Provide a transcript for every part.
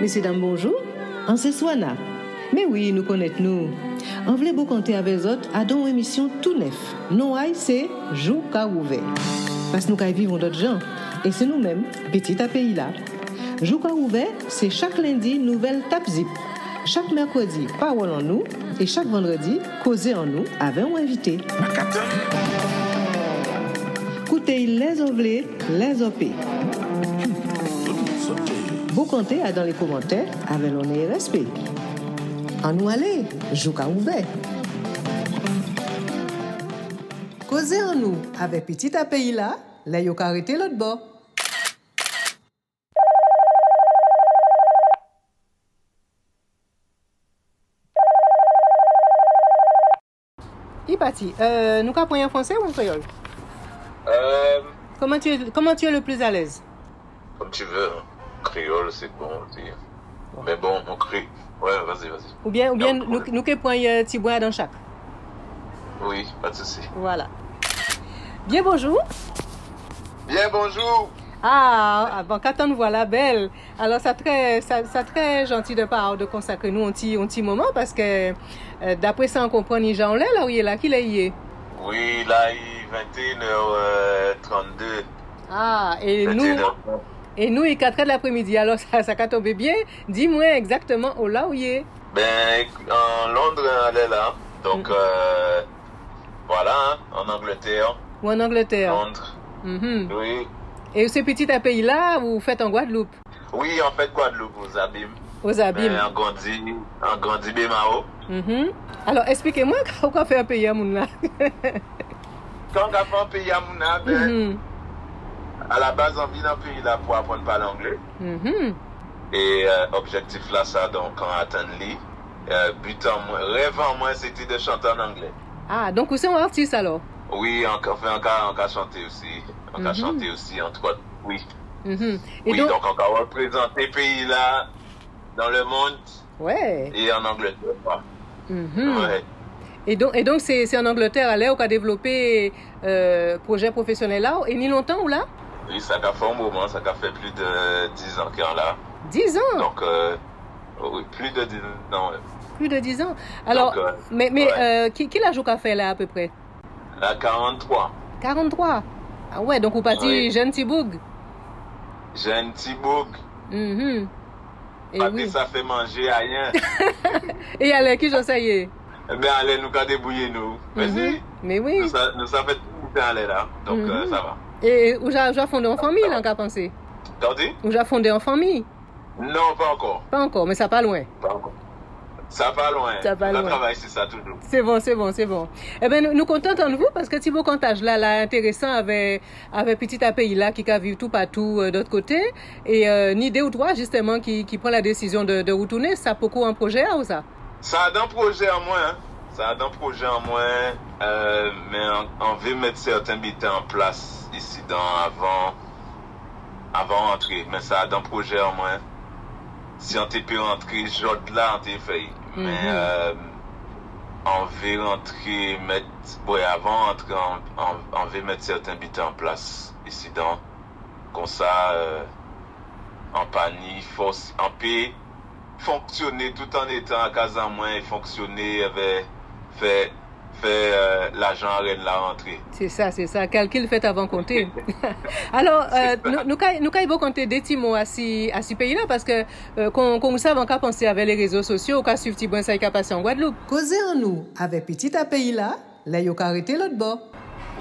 Messieurs, dames, bonjour. En c'est Swana. Mais oui, nous connaissons nous. On voulait beaucoup compter avec les autres à une émission tout neuf. Non, c'est Jou ka ouvert. Parce que nous vivons d'autres gens. Et c'est nous-mêmes, petit à pays là. Jou ka ouvert, c'est chaque lundi, nouvelle Tap Zip. Chaque mercredi, parole en nous. Et chaque vendredi, causer en nous avec un invité. Écoutez les ovlés, les OP. Vous comptez dans les commentaires avec l'honneur et respect. En nous aller, Jou ka ouvert. Causez en nous avec petit à pays là, là yo ka arrêté l'autre bord. Parti. Nous apprenons en français ou en créole? Comment tu es le plus à l'aise? Comme tu veux. Créole, c'est bon aussi. Mais bon, on crie. Ouais, vas-y. Ou bien nous prenons un petit bois dans chaque. Oui, pas de souci. Voilà. Bien bonjour. Bien bonjour. Ah, bon, quand on voit la belle. Alors, c'est très gentil de part de consacrer nous un petit moment parce que d'après ça, on comprend ni gens là où il est là, qu'il est. Oui, là, il est 21h32. Ah, et 21h30. nous, il est 4h de l'après-midi. Alors, ça a tombé bien. Dis-moi exactement où là où il est. Ben, en Londres, elle est là. Donc, voilà, hein, en Angleterre. Ou en Angleterre. Londres. Oui. Et ce petit pays là, vous faites en Guadeloupe? Oui, en fait, Guadeloupe, aux Abîmes. Aux Abîmes. En Gondi Bémao. Alors, expliquez-moi comment fait un pays à Mouna. Quand on fait un pays à Mouna, à la base, on vient dans le pays là pour apprendre à parler anglais. Et objectif là, ça, donc, quand on atteint lui, but en moi, rêve en moi, c'était de chanter en anglais. Ah, donc vous êtes un artiste alors? Oui, on a chanté aussi. On a chanté aussi, en tout cas, oui. Et oui, donc on a représenté le pays là dans le monde. Ouais. Et en Angleterre. Ouais. Et donc c'est en Angleterre, là, on a développé projet professionnel là, et ni longtemps ou là? Oui, ça a fait un moment, ça a fait plus de 10 ans qu'il y a là. 10 ans? Donc, oui, plus de 10 ans, ouais. Plus de 10 ans. Alors, donc, mais ouais. Qui l'a joué qu'a fait là à peu près? Là, 43. 43? Ah ouais, donc vous parti jeune Tiboug? Jeune Tiboug. Et oui. Ça fait manger à rien. Et allez, qui j'en sais? Eh bien, allez, nous qu'à débrouiller nous. Vas-y. Mais oui. Nous ça fait tout aller là. Donc, ça va. Et où j'ai fondé en famille, là, qu'à penser? T'as dit? Où j'ai fondé en famille? Non, pas encore. Pas encore, mais ça pas loin. Pas encore. Ça va loin. Ça va loin. On travaille sur ça toujours. C'est bon. Eh bien, nous contentons de vous parce que Thibaut Cantage là, intéressant avec petit à pays là qui vit tout partout d'autre côté. Et ni deux ou trois justement qui prend la décision de retourner. Ça beaucoup un projet ou ça? Ça a d'un projet en moins. Mais on veut mettre certains butins en place ici avant d'entrer. Mais ça a d'un projet en moins. Si on peut rentrer, j'autre là, on peut fait. Mais on veut rentrer, avant d'entrer, on veut mettre certains butins en place ici comme ça, en panier, on peut fonctionner tout en étant à casa moins et fonctionner avec faire l'argent à la rentrée. C'est ça. Calcul fait avant compter. Alors, nous avons compter des petits mots à ce pays-là parce que, qu'on savait on a pensé avec les réseaux sociaux, on a suivi bon ça qui a passé en Guadeloupe. Causez en nous avec petit à pays là, là, il a arrêté l'autre bord.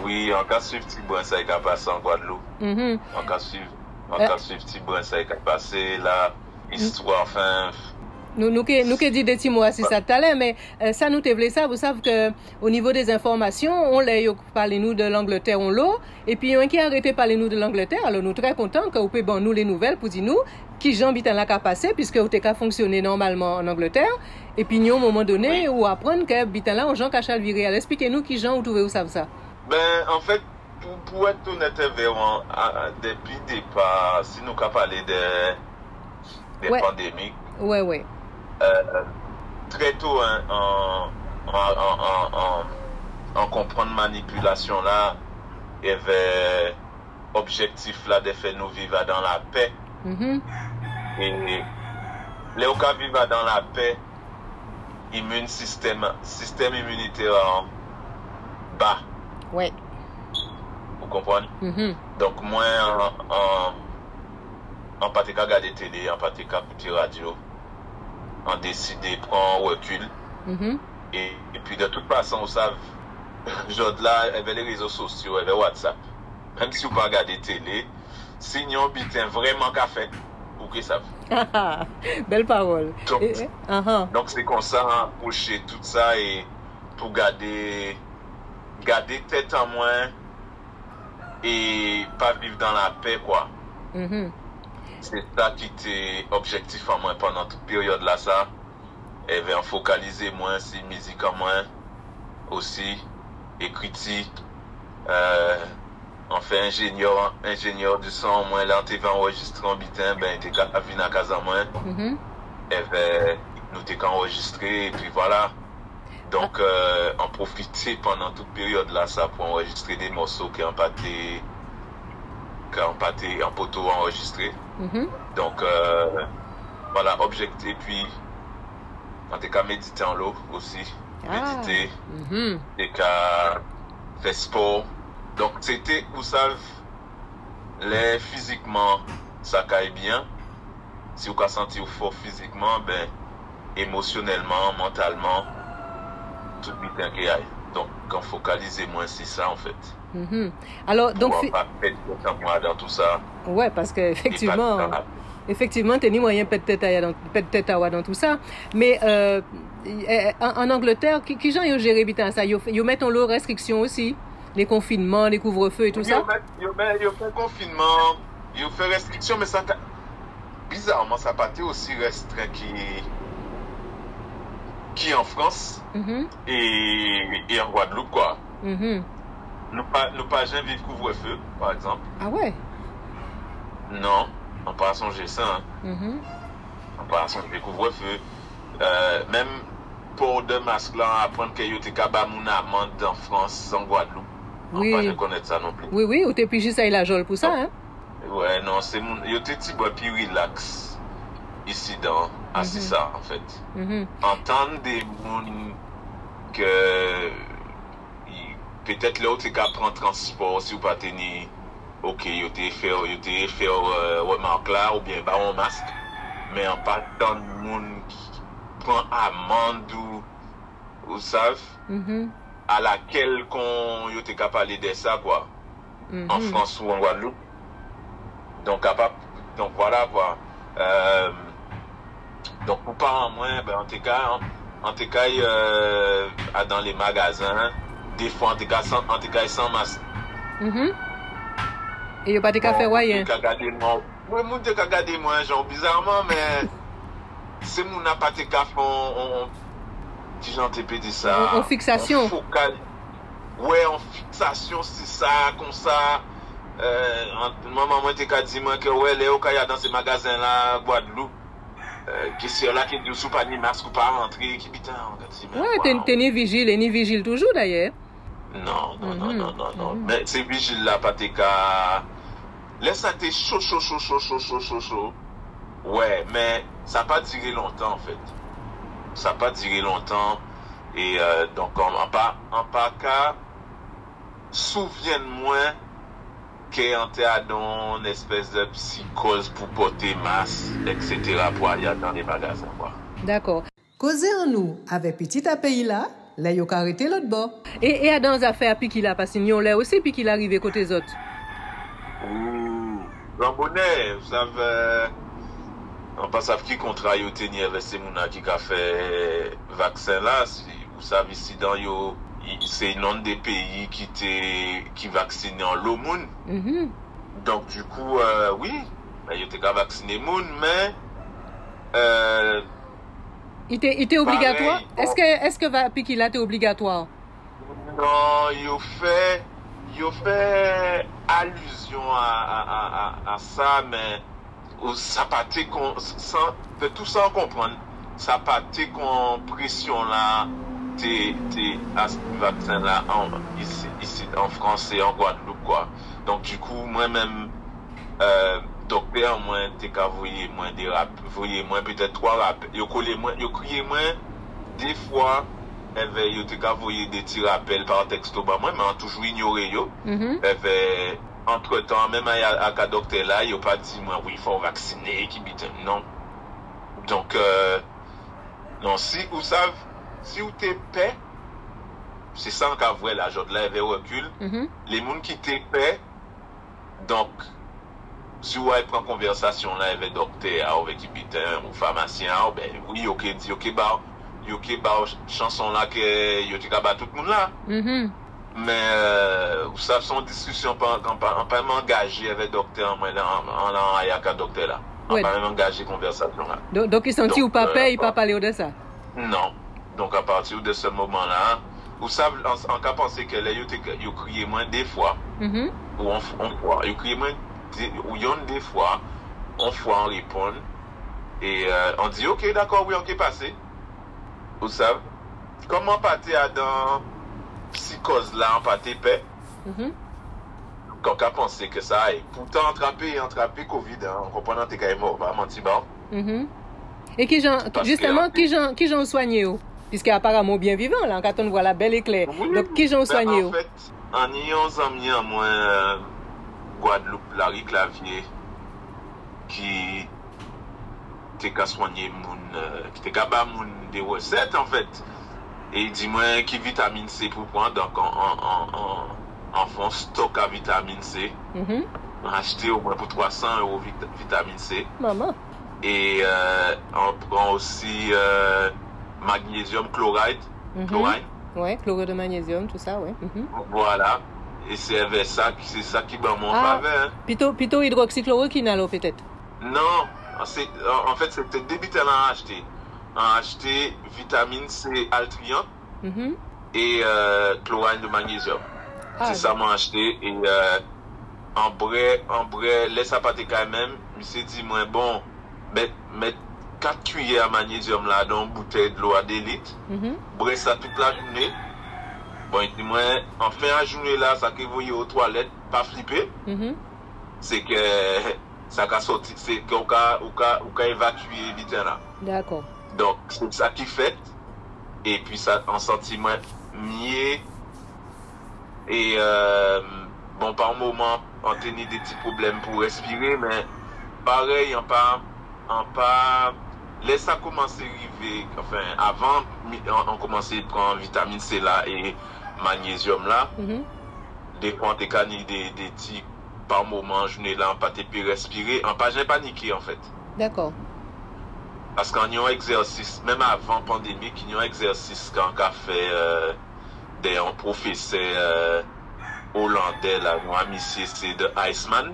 Oui, on a suivi bon ça qui a passé en Guadeloupe. On a suivi bon ça qui a passé là, histoire, enfin. Nous qui dit des petits mots à ça tout à l'heure, mais ça nous t'évoilait ça, vous savez que au niveau des informations, on l'a parlé nous de l'Angleterre, on l'a, et puis il y a un qui a arrêté de parler nous de l'Angleterre, alors nous très contents que vous pouvez nous les nouvelles pour dire nous qui Jean Bitan là qu'a passé, puisque vous avez fonctionné normalement en Angleterre, et puis nous, à un moment donné, ou apprendre que Bitan là, on Jean Cachal viré. Alors expliquez-nous qui Jean, vous trouvez où ça? Ben, en fait, pour être honnête, depuis le départ, si nous avons parlé des pandémies, très tôt, en comprendre manipulation là, il y avait objectif là de faire nous vivre dans la paix. les cas vivent dans la paix, système immunitaire en bas. Ouais. Vous comprenez? Donc, moi, en pas qu'à regarder télé, en pas qu'à écouter radio, on décide de prendre recul. Et puis, de toute façon, vous savez, genre là, avec les réseaux sociaux, avec WhatsApp, même si vous ne pas regarder télé, si vous avez vraiment qu'à faire, vous que ça. Belle parole. Donc, c'est comme ça, approcher tout ça et pour garder tête en moins et pas vivre dans la paix, quoi. C'est ça qui était objectif en moi pendant toute période là, ça. Et bien, focaliser moins sur musique en moins aussi, et critique. On fait ingénieur du son, moins là, on va enregistrer en bitin, ben, t'es qu'à venir à casa moins. Et ben, nous t'es qu'à enregistrer, et puis voilà. Donc, on profitait pendant toute période là, ça, pour enregistrer des morceaux qui ont pâté en poteau enregistré. Donc, voilà, objectif, et puis, on t'es qu'à méditer en l'eau aussi. Méditer, t'es qu'à faire sport. Donc, c'était, vous savez, physiquement, ça caille bien. Si vous sentez fort physiquement, ben, émotionnellement, mentalement, tout bien qu'il y aille. Donc, on focalise moins sur ça, en fait. Alors, donc. On va pas perdre moi dans tout ça. Ouais, parce effectivement, t'as ni moyen de tête à dans tout ça. Mais, en Angleterre, qui gens ont géré bien ça? Ils mettent en lot restrictions aussi? Les confinements, les couvre-feux et tout ça? Ils fait confinement, ils fait restriction, mais ça, bizarrement, ça n'a pas été aussi restreint qui en France et en Guadeloupe, quoi. Nous pas jamais vivre couvre-feu, par exemple. Ah ouais? Non, on pas songer ça. On pas songer couvre-feu. Même pour de masques là, apprendre que yo te kaba moun amende en France, en Guadeloupe. Oui. On pas connaître ça non plus. Oui, ou t'es pigé ça et la jole pour ça, hein? Ouais, non, c'est mon. Yo te ti bois puis relax. Ici dans. Ah, c'est ça, en fait. Entendre des moun que. Peut-être là où tu prendre transport, si vous pas tenir. Ok, yo te fait remarque là, ou bien bah on masque. Mais en pas tant de moun qui prend amende ou. Vous savez? À laquelle qu'on yo te capable de ça, quoi. En France ou en Guadeloupe. Donc voilà, quoi. Donc pour pas en moins, ben en tout cas dans les magasins, des fois en tout cas sans masque. Et y'a pas de café Oui, royen. moun te gade moi, genre bizarrement, mais c'est moun n'a pas de café, si j'en t'ai dit ça. En fixation. Ouais, en fixation, c'est ça, comme ça. Maman te dit moi que ouais, Léo, quand il y a dans ces magasins là, Guadeloupe, question là qui dit sous pas ni masque ou pas rentrer, qui putain, ouais, t'es ni vigile toujours d'ailleurs. Non. Mais c'est vigile là, pas t'es qu'à. Laisse ça t'es chaud. Ouais, mais ça n'a pas duré longtemps en fait. Ça n'a pas duré longtemps. Et donc, en pas cas, souviens-moi qu'il y a une espèce de psychose pour porter masse, etc. pour aller dans les magasins. D'accord. Causer en nous avec petit à pays là, là, il y a arrêté l'autre bord. Et dans les affaires piqué là, parce qu'il y a aussi piqué là arrivé côté des autres. Grand bonnet, vous savez, on passe à qui contrat yo tenir avec ces mouna qui a fait vaccin là, vous savez ici dans yo, c'est un des pays qui vacciné en l'eau moun. Donc du coup, oui, il était qu'à vacciner moun, mais il était obligatoire. Bon. Est-ce que piquer là était obligatoire? Non, il fait allusion à ça, mais ça pas de tout ça on comprend. Ça pas qu'on pression là, à ce vaccin là ici en France et en Guadeloupe quoi. Donc du coup moi-même docteur moi t'es qu'à voyer moins des rap, voyer moins peut-être 3 rappels. Yo collé moins, yo crié moins des fois yo t'es qu'à voyer des petits rappels par texto ba moi mais on toujours ignoré yo. Entre-temps même à docteur là, yo pas dit moi oui, il faut vacciner qui bite non. Donc non si vous t'es paix, c'est ça qu'a vrai la journée là avait recul. Les gens qui t'es paix, donc si vous prend conversation là avec docteur avec habitant ou pharmacien ben oui OK dit OK bah chanson là que yo t'es capable tout le monde là. Mais ça son discussion pas engagé avec docteur moi en ayaka docteur là. On pas même engagé conversation là. Donc il sentit ou pas paix, il pas parler de ça. Non. Donc à partir de ce moment là, vous savez en cas penser que là yo crié moins des fois. Ou on fois, yo crié moins ou yon des fois, on répond et on dit OK d'accord oui OK passé. Vous savez comment partir dans psychose là en partie paix. Quand on pense que ça est pourtant attraper Covid en comprenant que t'es mort pas menti ba. Et qui j'en soigné puisque apparemment bien vivant là quand on voit la belle éclair. Donc qui j'en soigné en fait en ayant ami en moi Guadeloupe Larry Clavier qui t'es qu'à soigner moun qui t'es qu'à ba moun des recettes en fait. Et il dit moi qui vitamine C pour prendre donc en fond stock à vitamine C. Acheter au moins pour 300 € vitamine C. Maman. Et on prend aussi magnésium chloride. Ouais, chlorure de magnésium, tout ça, ouais. Voilà. Et c'est ça qui va mon faveur. Plutôt hydroxychloroquine alors peut-être. Non, en fait c'était débutant à acheter. Acheter vitamine C altriant et chloride de magnésium. C'est ça m'a acheté et en vrai laisse ça partir quand même, il s'est dit moi bon mettre 4 cuillères à magnésium là dans une bouteille de l'eau à 2 litres. Bref ça toute la journée. Bon il dit moi en fin de journée là ça que vous voyez aux toilettes pas flipper. C'est que ça qu'a sorti c'est qu'on ka évacuer vite là. D'accord. Donc c'est ça qui fait et puis ça en sentiment mieux et bon par moment on tenait des petits problèmes pour respirer mais pareil on pas laisse ça commencer arriver enfin avant on commençait à prendre vitamine C là et magnésium là des fois on des petits par moment journée là on pas pu respirer on pas jamais paniqué en fait. D'accord. Parce qu'on y a un exercice, même avant pandémie, qu'il y a un exercice quand on a fait un professeur hollandais, là, un ami c'est de Iceman.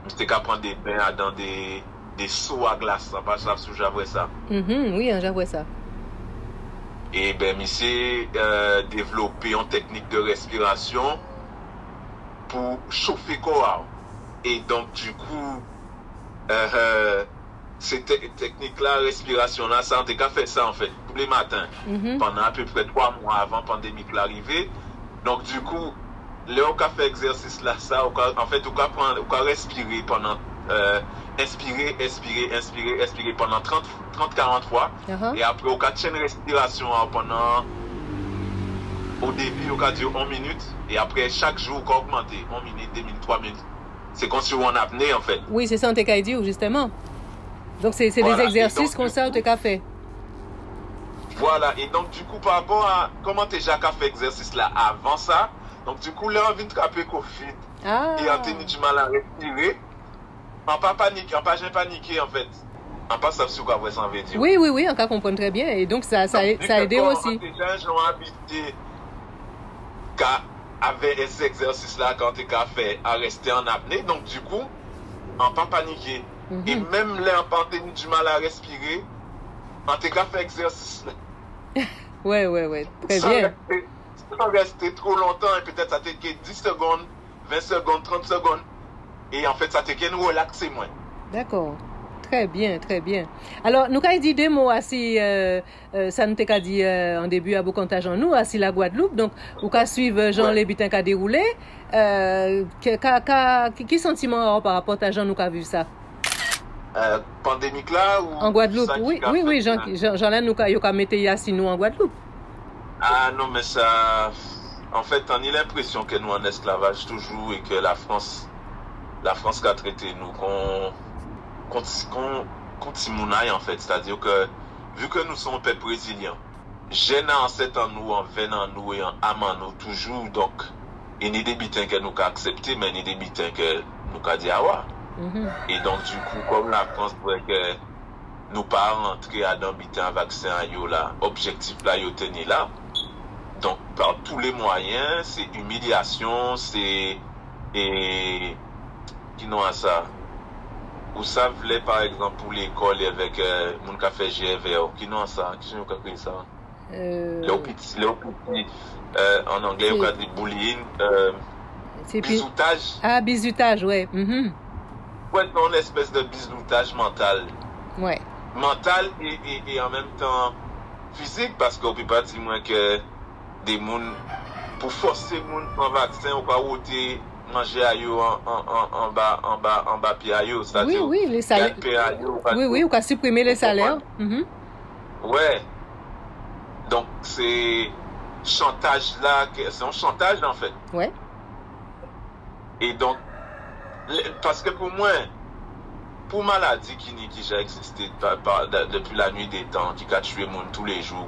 C'était qu'à prendre des bains dans des seaux à glace, ça passe là, sous j'avoue ça. Oui, j'avoue ça. Et ben, monsieur développé une technique de respiration pour chauffer le corps. Et donc, du coup, cette technique-là, respiration-là, ça, on a fait ça en fait, tous les matins, pendant à peu près 3 mois avant la pandémie l'arrivée. Donc, du coup, là, on a fait exercice là, ça, en fait, on a respirer pendant, expirer pendant 30-40 fois. Et après, on a chaîne respiration pendant, au début, on a dit 1 minute. Et après, chaque jour, on a augmenté 1 minute, 2 minutes, 3 minutes. C'est comme si on en apnée en fait. Oui, c'est ça, on t'a dit, justement. Donc, c'est voilà, des exercices comme ça, tu as fait. Voilà, et donc, du coup, par rapport à comment tu as fait exercice là avant ça, donc, du coup, là, on vient de trapper Covid et on tenu du mal à respirer. On pas paniqué, on pas jamais paniqué en fait. On pas savoir ce qu'on va s'en dire. Oui, on peut comprendre très bien. Et donc, ça a aidé aussi. Déjà, j'ai habité avec ces exercices là quand tu as fait à rester en apnée. Donc, du coup, on pas paniqué. Et même là, on a du mal à respirer, on t'a fait exercice là. Ouais, très bien. Sans rester trop longtemps, et peut-être ça t'a fait 10 secondes, 20 secondes, 30 secondes. Et en fait, ça t'a fait nous relaxer moins. D'accord. Très bien, très bien. Alors, nous avons dit 2 mots si ça nous t'a dit en début à Bocantage en nous, si la Guadeloupe. Donc, vous pouvez suivre Jean les butins qui a déroulé. Quel sentiment par rapport à Jean nous a vu ça? Pandémique là ou en Guadeloupe, oui, Jean-là nous a mis Yassine nous en Guadeloupe. Ah non, mais ça, en fait, on a l'impression que nous en esclavage toujours et que la France qui a traité nous qu'on Timounai en fait, c'est-à-dire que vu que nous sommes un peuple brésilien, gêne en 7 en nous, en 20 en nous et en âme en nous toujours, donc il y a des bitins que nous avons accepté, mais il y a des bitins que nous avons dit ah ouais. Et donc du coup, comme la France voulait que nous pas rentrer à dans bitin vaccin là, objectif là yo tenu là. Donc par tous les moyens, c'est humiliation, c'est qui n'ont à ça. Vous savez, par exemple, pour l'école avec mon café GVO, qui n'ont à ça, qui n'ont pas ça. En anglais, on dit bullying, bisoutage. Ah, bisoutage, ouais. Ouais, une espèce de bisoutage mental. Ouais. Mental et en même temps physique, parce qu'on peut pas dire moins que des gens, pour forcer les gens en vaccin, on va ôter manger à eux en bas pied à eux, c'est-à-dire oui, les salaires. Oui, on va supprimer les salaires. Ouais. Donc c'est chantage là, c'est un chantage en fait. Ouais. Et donc parce que pour moi, pour maladie qui a existé depuis la nuit des temps, qui a tué les gens tous les jours,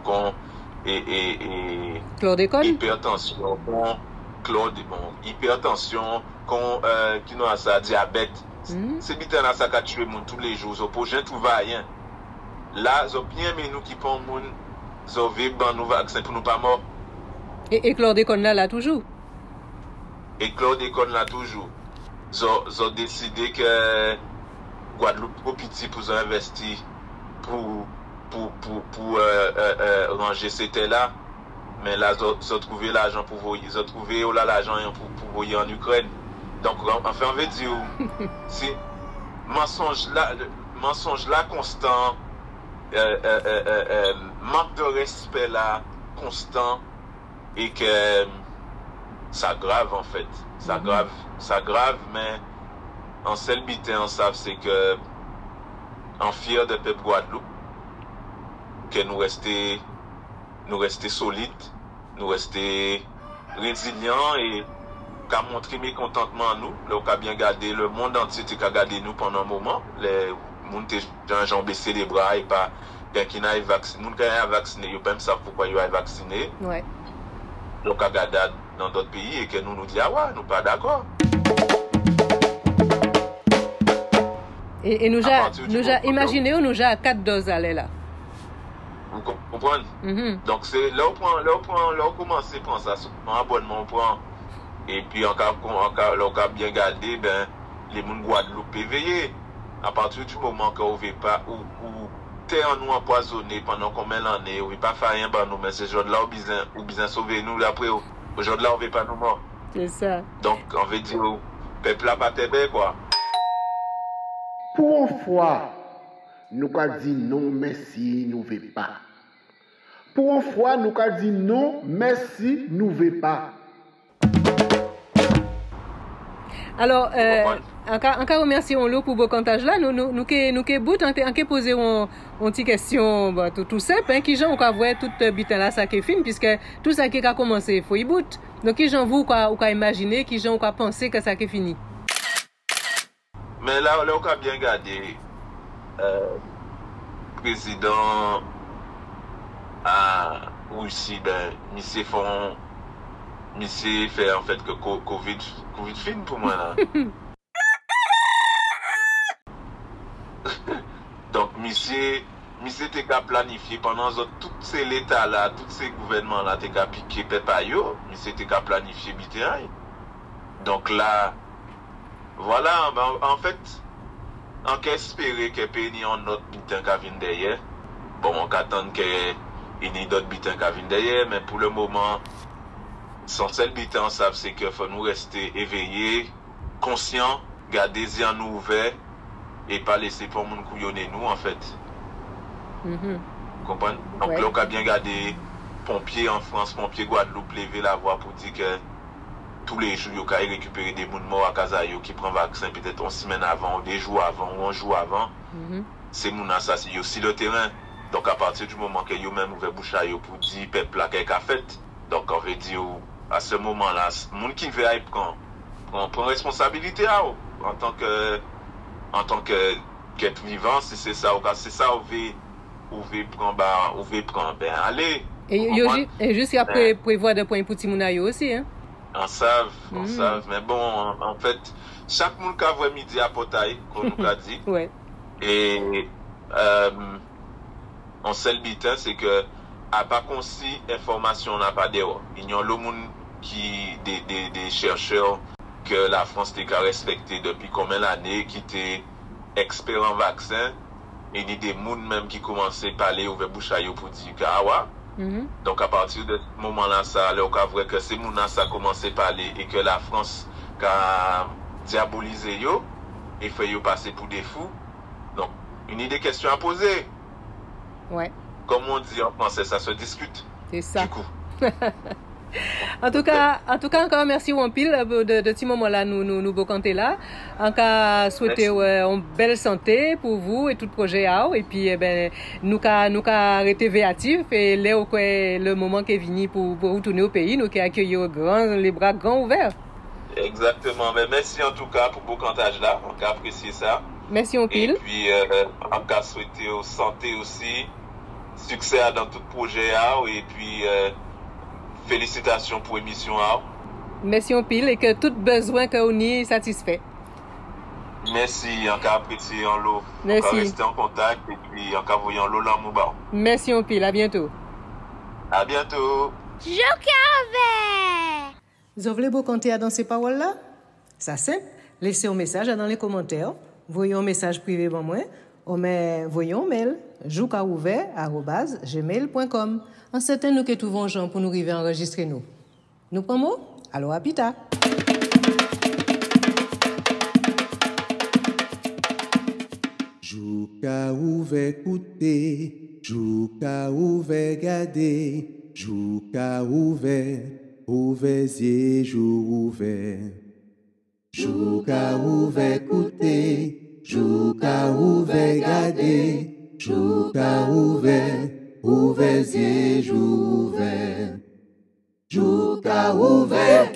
chlordécone, hypertension, hypertension, qui n'a ça, diabète. C'est bien là ça qui a tué les gens tous les jours. Pour je ne trouve rien. Là, ils ont bien mais nous qui prenons les gens, ils ont vécu nos vaccins pour nous pas morts. Et chlordécone là toujours. Et chlordécone là toujours. Ils ont décidé que Guadeloupe trop petit pour investir pour ranger ces terres-là. Mais là, ils ont trouvé l'argent pour voyer. Ils ont trouvé l'argent pour voyer en Ukraine. Donc, enfin, on veut dire, c'est mensonge là constant, manque de respect là constant, et que ça grave en fait. Ça grave, mais en seul bitin, on savent, c'est que en fier de peuple Guadeloupe, que nous rester solides, nous rester résilients et qu'à montrer mécontentement à nous. Là, on a bien gardé, le monde entier qui a gardé nous pendant un moment. Les gens ont baissé les bras et pas quelqu'un qui a vacciné. Les gens qui ont vacciné, ils ne savent pas pourquoi ils ont vacciné. Ouais. Donc, on a gardé dans d'autres pays et que nous disons, ah ouais, nous pas d'accord. Et nous avons imaginé, nous avons 4 doses à là. Vous comprenez? Donc, c'est là où on commence à prendre ça, un abonnement, on prend. Et puis, on a bien gardé, ben, les gens Guadeloupe éveillés. À partir du moment qu'on ne veut pas, ou t'es en nous empoisonné pendant combien d'années, on ne veut pas faire rien pour nous, mais ces gens-là, ou bien sauver nous, après, aujourd'hui, on ne veut pas nous morts. C'est ça. Donc, on veut dire, peuple là, pas t'aider, quoi. Pour une fois, nous avons dit non, merci, nous ne voulons pas. Pour une fois, nous avons dit non, merci, nous ne voulons pas. Alors, encore remercions l'eau pour Bocantage là. Nous bout en poser une petite question tout simple, qui j'en on voir toute bitin là ça qui fin puisque tout ça qui a commencé faut y bout. Donc qui j'en vous quoi imaginer, qui j'en quoi penser que ça qui fini. Mais là on a bien gardé président à Russie ben Monsieur fait en fait que Covid fin pour moi là. Donc Monsieur t'es qu'à planifier pendant tous ces l'état là, tous ces gouvernements là t'es qu'à piquer pépayo, Monsieur t'es qu'à planifier bitin. Donc là voilà, en fait on peut espérer que pays en autre bitin qui vient derrière. Bon, on attend que il y ait d'autres bitins qui viennent derrière, mais pour le moment, son seul bitin, savent, c'est qu'il faut nous rester éveillés, conscients, garder les yeux nous ouverts et pas laisser pour monde couillonner nous en fait. Mhm. Vous comprenez? Donc Ouais. là, on a bien gardé pompiers en France, pompiers Guadeloupe, lever la voix pour dire que tous les jours, il y a récupérer des gens morts à Kazayo qui prennent vaccin peut-être une semaine avant, ou des jours avant, ou un jour avant. Mhm. C'est moun ça, c'est aussi le terrain. Donc à partir du moment que yo même ouvert bouche à yo pour dire peuple là qu'elle a fait, donc on veut dire à ce moment-là, moun qui veut prend responsabilité à eux, en tant que qu'être vivant, si c'est ça, c'est ça on veut prendre ben allez. Et juste après prévoir des points pour Timouna yo aussi hein. On savent, mais bon en fait chaque monde qui a vu midi à portail comme nous l'a dit. Ouais. Et en seul but, c'est que à pas consi information n'a pas dehors. Il y a le monde qui des chercheurs que la France t'a respecté depuis combien d'années, qui étaient experts en vaccin, et il y a des gens même qui commençaient à parler ouvert bouche à yo pour dire que ah ouais. Donc à partir de ce moment-là, ça, là, on voit que ces gens ça a commencé à parler et que la France a diabolisé yo et fait yo passer pour des fous. Donc une idée question à poser. Ouais. Comme on dit en français, ça se discute. C'est ça. Du coup. En tout cas, encore merci Wampil de ce moment-là, nous bocanter là. En cas, souhaiter une belle santé pour vous et tout le projet et puis nous arrêter véatif et là le moment qui est venu pour retourner au pays, nous qui accueillir les bras grands ouverts. Exactement, mais merci en tout cas pour bocantage là, on a apprécié ça. Merci Wampil. Et puis on a souhaité santé aussi, succès dans tout projet et puis félicitations pour l'émission. Merci en pile et que tout besoin que on y est satisfait. Merci, encore apprécié en l'eau. Merci. Encore rester en contact et puis encore voyant l'eau là mouba. Merci en pile, à bientôt. À bientôt. Vous voulez beau compter dans ces paroles-là? Ça simple. Laissez un message dans les commentaires. Voyez un message privé pour moi. Ou mais voyez un mail joukaouvert@gmail.com. En certain nous que trouvons gens pour nous arriver à enregistrer nous. Nous prenons alors à pita. Jouka ouvert écouter, jouka ouvert garder, jouka ouvert, ouvert yeux jour ouvert. Jouka ouvert écouter, jouka ouvert garder, jouka ouvert, ouvert yeux jour ouvert. Jouka ouvert.